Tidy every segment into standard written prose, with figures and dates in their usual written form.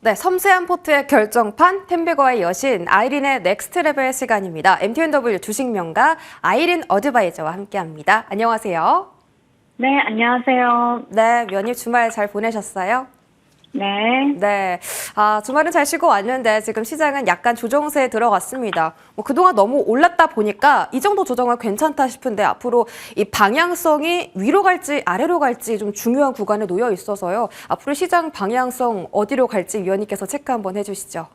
네, 섬세한 포트의 결정판, 템베거의 여신, 아이린의 넥스트 레벨 시간입니다. MTNW 주식명가 아이린 어드바이저와 함께합니다. 안녕하세요. 네, 안녕하세요. 네, 연휴 주말 잘 보내셨어요? 네. 네, 주말은 잘 쉬고 왔는데 지금 시장은 약간 조정세에 들어갔습니다. 그동안 너무 올랐다 보니까 이 정도 조정은 괜찮다 싶은데 앞으로 이 방향성이 위로 갈지 아래로 갈지 좀 중요한 구간에 놓여 있어서요. 앞으로 시장 방향성 어디로 갈지 위원님께서 체크 한번 해주시죠.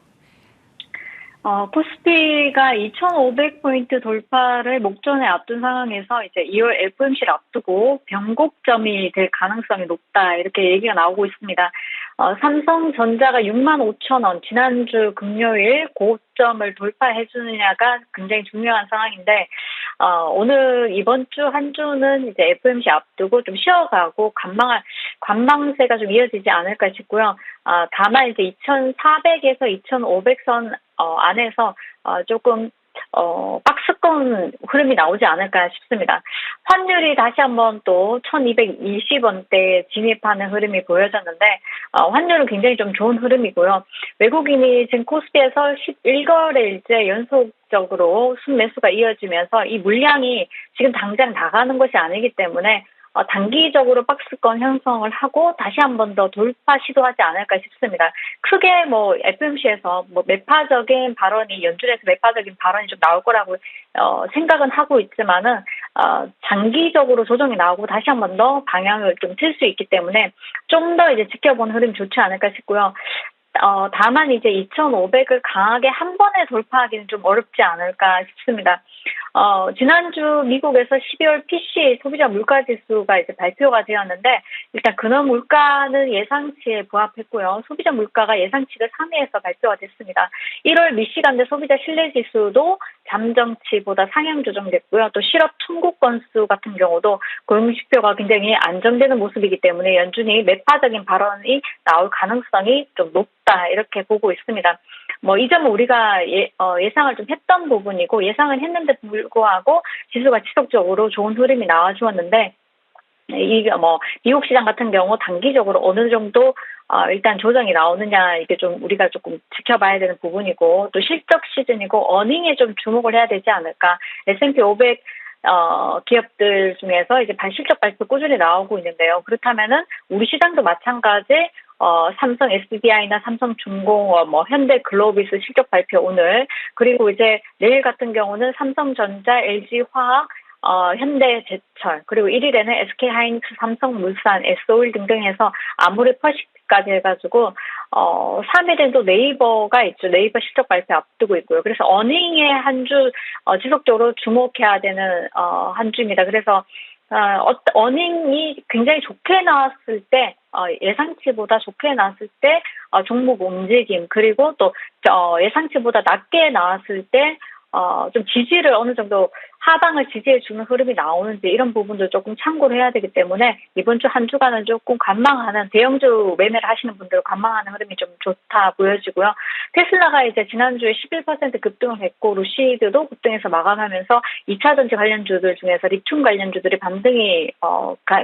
코스피가 2,500포인트 돌파를 목전에 앞둔 상황에서 이제 2월 FOMC를 앞두고 변곡점이 될 가능성이 높다, 이렇게 얘기가 나오고 있습니다. 삼성전자가 65,000원, 지난주 금요일 고점을 돌파해 주느냐가 굉장히 중요한 상황인데, 오늘 이번 주 한 주는 이제 FOMC 앞두고 좀 쉬어가고 관망세가 좀 이어지지 않을까 싶고요. 다만 이제 2,400에서 2,500선 안에서 조금 박스권 흐름이 나오지 않을까 싶습니다. 환율이 다시 한번 또 1,220원대에 진입하는 흐름이 보여졌는데, 환율은 굉장히 좀 좋은 흐름이고요. 외국인이 지금 코스피에서 11거래일째 연속적으로 순매수가 이어지면서 이 물량이 지금 당장 나가는 것이 아니기 때문에 단기적으로 박스권 형성을 하고 다시 한 번 더 돌파 시도하지 않을까 싶습니다. 크게 FOMC에서 매파적인 발언이, 연준에서 매파적인 발언이 좀 나올 거라고 생각은 하고 있지만은, 장기적으로 조정이 나오고 다시 한 번 더 방향을 좀 틀 수 있기 때문에 좀 더 이제 지켜보는 흐름이 좋지 않을까 싶고요. 다만 이제 2,500을 강하게 한 번에 돌파하기는 좀 어렵지 않을까 싶습니다. 지난주 미국에서 12월 PC 소비자 물가 지수가 이제 발표가 되었는데, 일단 근원 물가는 예상치에 부합했고요. 소비자 물가가 예상치를 상회해서 발표가 됐습니다. 1월 미시간대 소비자 신뢰 지수도 잠정치보다 상향 조정됐고요. 또 실업 청구 건수 같은 경우도 고용지표가 굉장히 안정되는 모습이기 때문에 연준이 매파적인 발언이 나올 가능성이 좀 높다, 이렇게 보고 있습니다. 이 점은 우리가 예상을 좀 했던 부분이고, 예상은 했는데 불구하고 지수가 지속적으로 좋은 흐름이 나와주었는데, 이게 미국 시장 같은 경우 단기적으로 어느 정도 일단 조정이 나오느냐, 이게 좀 우리가 조금 지켜봐야 되는 부분이고, 또 실적 시즌이고 어닝에 좀 주목을 해야 되지 않을까. S&P 500 기업들 중에서 이제 실적 발표 꾸준히 나오고 있는데요. 그렇다면은 우리 시장도 마찬가지, 삼성 SDI나 삼성중공업, 현대글로비스 실적 발표 오늘, 그리고 이제 내일 같은 경우는 삼성전자, LG화학, 현대제철, 그리고 1일에는 SK하이닉스, 삼성물산, S-오일 등등 해서 아무리 퍼시픽까지 해가지고 3일에는 또 네이버가 있죠. 네이버 실적 발표 앞두고 있고요. 그래서 어닝에 한 주 지속적으로 주목해야 되는 한 주입니다. 그래서 어닝이 굉장히 좋게 나왔을 때, 예상치보다 좋게 나왔을 때 종목 움직임, 그리고 또 예상치보다 낮게 나왔을 때 좀 지지를 어느 정도 하방을 지지해주는 흐름이 나오는지, 이런 부분도 조금 참고를 해야 되기 때문에 이번 주 한 주간은 조금 관망하는, 대형주 매매를 하시는 분들 관망하는 흐름이 좀 좋다 보여지고요. 테슬라가 이제 지난주에 11% 급등을 했고, 루시드도 급등해서 마감하면서 2차전지 관련주들 중에서 리튬 관련주들이 반등이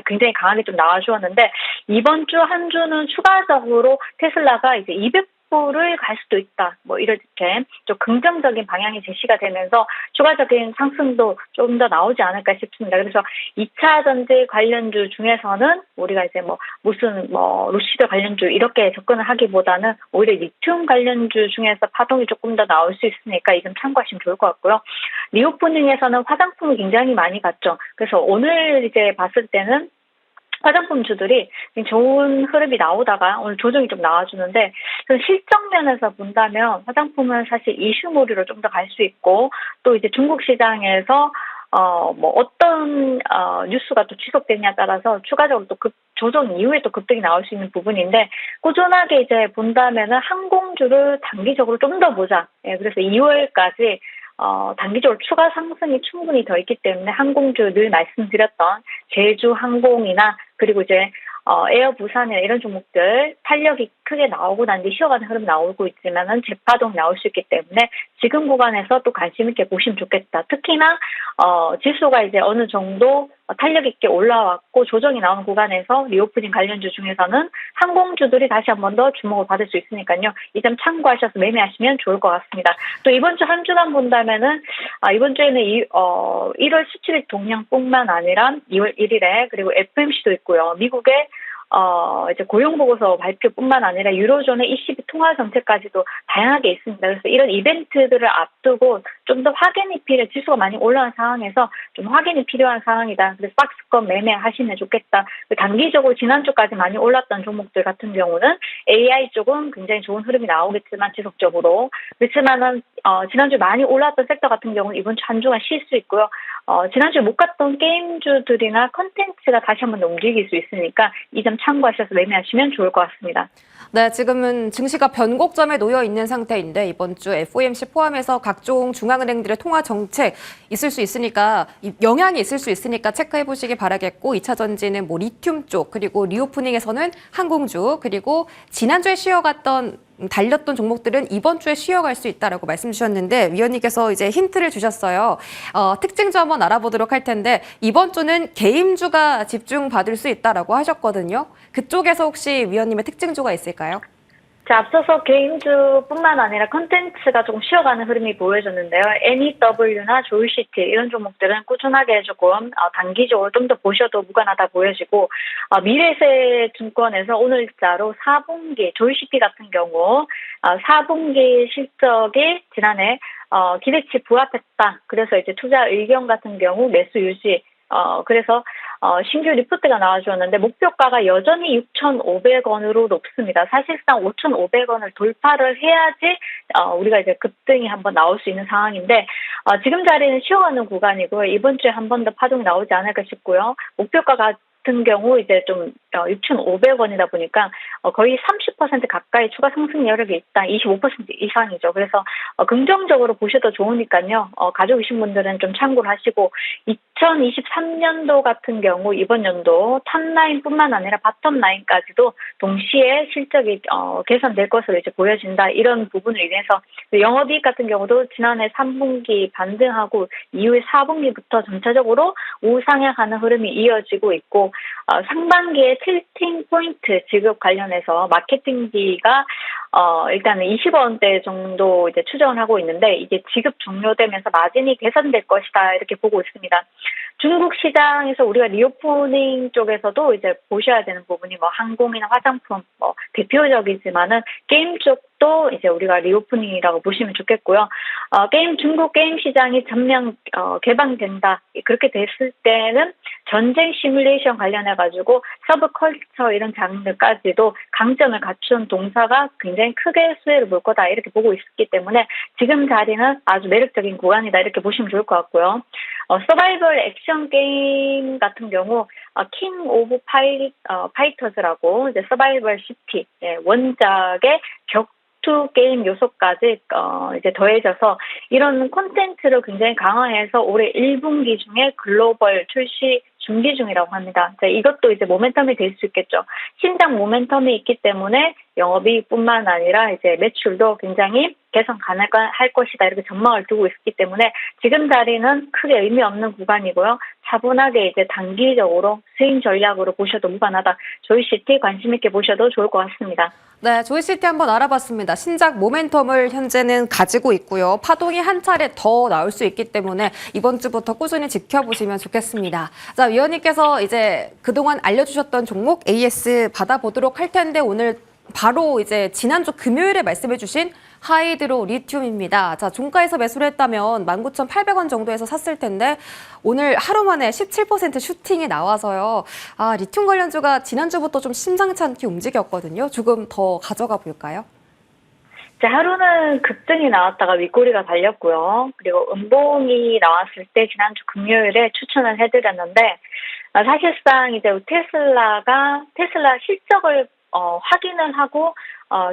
굉장히 강하게 좀 나와주었는데, 이번 주 한 주는 추가적으로 테슬라가 이제 200%를 갈 수도 있다, 이렇게 좀 긍정적인 방향이 제시가 되면서 추가적인 상승도 좀 더 나오지 않을까 싶습니다. 그래서 2차 전지 관련주 중에서는 우리가 이제 루시드 관련주 이렇게 접근을 하기보다는 오히려 리튬 관련주 중에서 파동이 조금 더 나올 수 있으니까 이 점 참고하시면 좋을 것 같고요. 리오프닝에서는 화장품이 굉장히 많이 갔죠. 그래서 오늘 이제 봤을 때는 화장품주들이 좋은 흐름이 나오다가 오늘 조정이 좀 나와주는데, 실적 면에서 본다면 화장품은 사실 이슈몰이로 좀 더 갈 수 있고, 또 이제 중국 시장에서 어떤 뉴스가 또 지속되냐에 따라서 추가적으로 또 조정 이후에 또 급등이 나올 수 있는 부분인데, 꾸준하게 이제 본다면은 항공주를 단기적으로 좀 더 보자. 그래서 2월까지 단기적으로 추가 상승이 충분히 더 있기 때문에 항공주, 늘 말씀드렸던 제주 항공이나, 그리고 이제 에어 부산이나 이런 종목들 탄력이 크게 나오고 난 뒤 쉬어가는 흐름 나오고 있지만은 재파동 나올 수 있기 때문에 지금 구간에서 또 관심 있게 보시면 좋겠다. 특히나 지수가 이제 어느 정도 탄력 있게 올라왔고 조정이 나오는 구간에서 리오프닝 관련주 중에서는 항공주들이 다시 한 번 더 주목을 받을 수 있으니까요. 이 점 참고하셔서 매매하시면 좋을 것 같습니다. 또 이번 주 한 주간 본다면은 이번 주에는 1월 17일 동향뿐만 아니라 2월 1일에 그리고 FMC도 있고요. 미국의 이제 고용보고서 발표뿐만 아니라 유로존의 ECB 통화 정책까지도 다양하게 있습니다. 그래서 이런 이벤트들을 앞두고 좀 더 확인이 필요해, 지수가 많이 올라온 상황에서 좀 확인이 필요한 상황이다. 그래서 박스권 매매하시면 좋겠다. 단기적으로 지난주까지 많이 올랐던 종목들 같은 경우는 AI 쪽은 굉장히 좋은 흐름이 나오겠지만 지속적으로. 그렇지만은 지난주 많이 올랐던 섹터 같은 경우는 이번 주 한 주간 쉴 수 있고요. 지난주에 못 갔던 게임주들이나 컨텐츠가 다시 한 번 더 움직일 수 있으니까 이 점 참고하셔서 매매하시면 좋을 것 같습니다. 네, 지금은 증시가 변곡점에 놓여 있는 상태인데 이번 주 FOMC 포함해서 각종 중앙은행들의 통화 정책 있을 수 있으니까 영향이 있을 수 있으니까 체크해 보시기 바라겠고 2차 전지는 뭐 리튬 쪽 그리고 리오프닝에서는 항공주 그리고 지난주에 달렸던 종목들은 이번 주에 쉬어갈 수 있다라고 말씀 주셨는데 위원님께서 이제 힌트를 주셨어요. 특징주 한번 알아보도록 할 텐데 이번 주는 개임주가 집중받을 수 있다라고 하셨거든요. 그쪽에서 혹시 위원님의 특징주가 있을까요? 자, 앞서서 개인주뿐만 아니라 컨텐츠가 조금 쉬어가는 흐름이 보여졌는데요. NEW나 조이시티 이런 종목들은 꾸준하게 조금 단기적으로 좀 더 보셔도 무관하다 보여지고 미래세증권에서 오늘자로 4분기 조이시티 같은 경우 4분기 실적이 지난해 기대치 부합했다. 그래서 이제 투자 의견 같은 경우 매수 유지 그래서 신규 리포트가 나와주었는데 목표가가 여전히 6,500원으로 높습니다. 사실상 5,500원을 돌파를 해야지 우리가 이제 급등이 한번 나올 수 있는 상황인데 지금 자리는 쉬어가는 구간이고요. 이번 주에 한 번 더 파동이 나오지 않을까 싶고요. 목표가가 같은 경우 이제 좀 6,500원이다 보니까 거의 30% 가까이 추가 상승 여력이 있다. 25% 이상이죠. 그래서 긍정적으로 보셔도 좋으니까요. 가져오신 분들은 좀 참고를 하시고 2023년도 같은 경우 이번 연도 탑라인뿐만 아니라 바텀라인까지도 동시에 실적이 개선될 것으로 이제 보여진다. 이런 부분을 인해서 영업이익 같은 경우도 지난해 3분기 반등하고 이후에 4분기부터 전체적으로 우상향하는 흐름이 이어지고 있고 상반기에 틸팅 포인트 지급 관련해서 마케팅비가 일단은 20원대 정도 이제 추정을 하고 있는데 이게 지급 종료되면서 마진이 개선될 것이다 이렇게 보고 있습니다. 중국 시장에서 우리가 리오프닝 쪽에서도 이제 보셔야 되는 부분이 뭐 항공이나 화장품 뭐 대표적이지만은 게임 쪽도 이제 우리가 리오프닝이라고 보시면 좋겠고요. 중국 게임 시장이 전면 개방된다 그렇게 됐을 때는 전쟁 시뮬레이션 관련해 가지고 서브컬처 이런 장르까지도 강점을 갖춘 동사가 굉장히 크게 수혜를 볼 거다 이렇게 보고 있기 때문에 지금 자리는 아주 매력적인 구간이다 이렇게 보시면 좋을 것 같고요. 서바이벌 액션 게임 같은 경우 킹 오브 파이터즈라고 이제 서바이벌 시티 원작의 격투 게임 요소까지 이제 더해져서 이런 콘텐츠를 굉장히 강화해서 올해 1분기 중에 글로벌 출시 준비 중이라고 합니다. 이것도 이제 모멘텀이 될 수 있겠죠. 신장 모멘텀이 있기 때문에 영업이익뿐만 아니라 이제 매출도 굉장히 개선 가능할 것이다 이렇게 전망을 두고 있기 때문에 지금 자리는 크게 의미 없는 구간이고요. 차분하게 이제 단기적으로 스윙 전략으로 보셔도 무관하다. 조이시티 관심 있게 보셔도 좋을 것 같습니다. 네, 조이시티 한번 알아봤습니다. 신작 모멘텀을 현재는 가지고 있고요. 파동이 한 차례 더 나올 수 있기 때문에 이번 주부터 꾸준히 지켜보시면 좋겠습니다. 자, 위원님께서 이제 그동안 알려주셨던 종목 AS 받아보도록 할 텐데 오늘 바로 이제 지난주 금요일에 말씀해주신 하이드로 리튬입니다. 자, 종가에서 매수를 했다면 19,800원 정도에서 샀을 텐데 오늘 하루 만에 17% 슈팅이 나와서요. 리튬 관련주가 지난주부터 좀 심상치 않게 움직였거든요. 조금 더 가져가 볼까요? 자, 하루는 급등이 나왔다가 윗꼬리가 달렸고요. 그리고 음봉이 나왔을 때 지난주 금요일에 추천을 해드렸는데 사실상 이제 테슬라 실적을 확인을 하고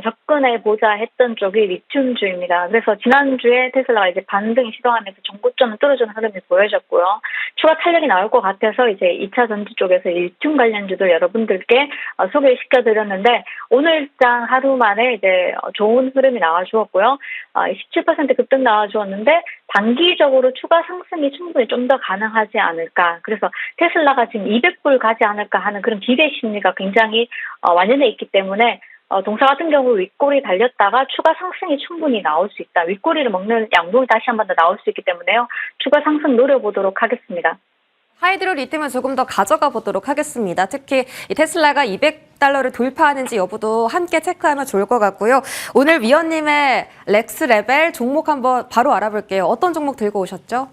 접근해 보자 했던 쪽이 리튬주입니다. 그래서 지난주에 테슬라가 이제 반등이 시도하면서 전고점을 뚫어주는 흐름이 보여졌고요. 추가 탄력이 나올 것 같아서 이제 2차 전지 쪽에서 리튬 관련주들 여러분들께 소개시켜드렸는데 오늘장 하루 만에 이제 좋은 흐름이 나와주었고요. 17% 급등 나와주었는데 단기적으로 추가 상승이 충분히 좀 더 가능하지 않을까. 그래서 테슬라가 지금 200불 가지 않을까 하는 그런 기대 심리가 굉장히 완연해 있기 때문에 동사 같은 경우 윗꼬리 달렸다가 추가 상승이 충분히 나올 수 있다. 윗꼬리를 먹는 양봉이 다시 한 번 더 나올 수 있기 때문에요. 추가 상승 노려보도록 하겠습니다. 하이드로 리튬을 조금 더 가져가 보도록 하겠습니다. 특히 이 테슬라가 200달러를 돌파하는지 여부도 함께 체크하면 좋을 것 같고요. 오늘 위원님의 렉스레벨 종목 한번 바로 알아볼게요. 어떤 종목 들고 오셨죠?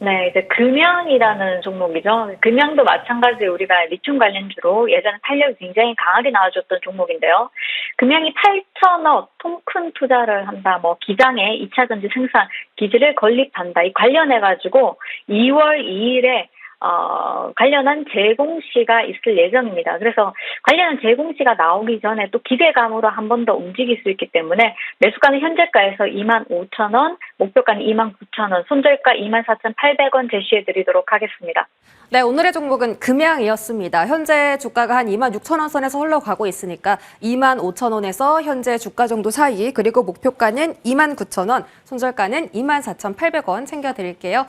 네, 이제 금양이라는 종목이죠. 금양도 마찬가지 우리가 리튬 관련주로 예전에 탄력이 굉장히 강하게 나와줬던 종목인데요. 금양이 8천억 통 큰 투자를 한다. 기장에 2차 전지 생산 기지를 건립한다. 이 관련해가지고 2월 2일에 관련한 재공시가 있을 예정입니다. 그래서 관련한 재공시가 나오기 전에 또 기대감으로 한 번 더 움직일 수 있기 때문에 매수가는 현재가에서 25,000원, 목표가는 29,000원, 손절가 24,800원 제시해드리도록 하겠습니다. 네, 오늘의 종목은 금양이었습니다. 현재 주가가 한 26,000원 선에서 흘러가고 있으니까 25,000원에서 현재 주가 정도 사이, 그리고 목표가는 29,000원, 손절가는 24,800원 챙겨드릴게요.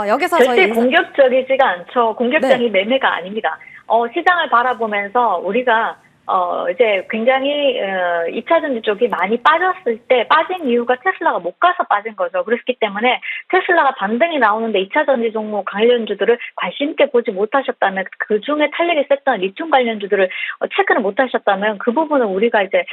여기서 절대 공격적이지가 않죠. 공격적인 네. 매매가 아닙니다. 시장을 바라보면서 우리가 이제 굉장히 2차 전지 쪽이 많이 빠졌을 때 빠진 이유가 테슬라가 못 가서 빠진 거죠. 그렇기 때문에 테슬라가 반등이 나오는데 2차 전지 종목 관련주들을 관심 있게 보지 못하셨다면 그중에 탄력이 셌던 리튬 관련주들을 체크를 못하셨다면 그 부분은 우리가 이제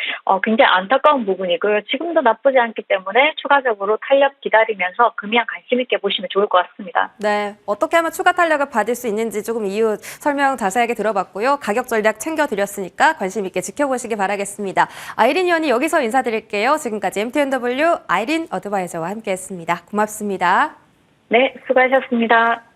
굉장히 안타까운 부분이고요. 지금도 나쁘지 않기 때문에 추가적으로 탄력 기다리면서 금양 관심 있게 보시면 좋을 것 같습니다. 네, 어떻게 하면 추가 탄력을 받을 수 있는지 조금 이유 설명 자세하게 들어봤고요. 가격 전략 챙겨드렸으니까 관심 있게 지켜보시기 바라겠습니다. 아이린 의원이 여기서 인사드릴게요. 지금까지 MTNW 아이린 어드바이저와 함께했습니다. 고맙습니다. 네, 수고하셨습니다.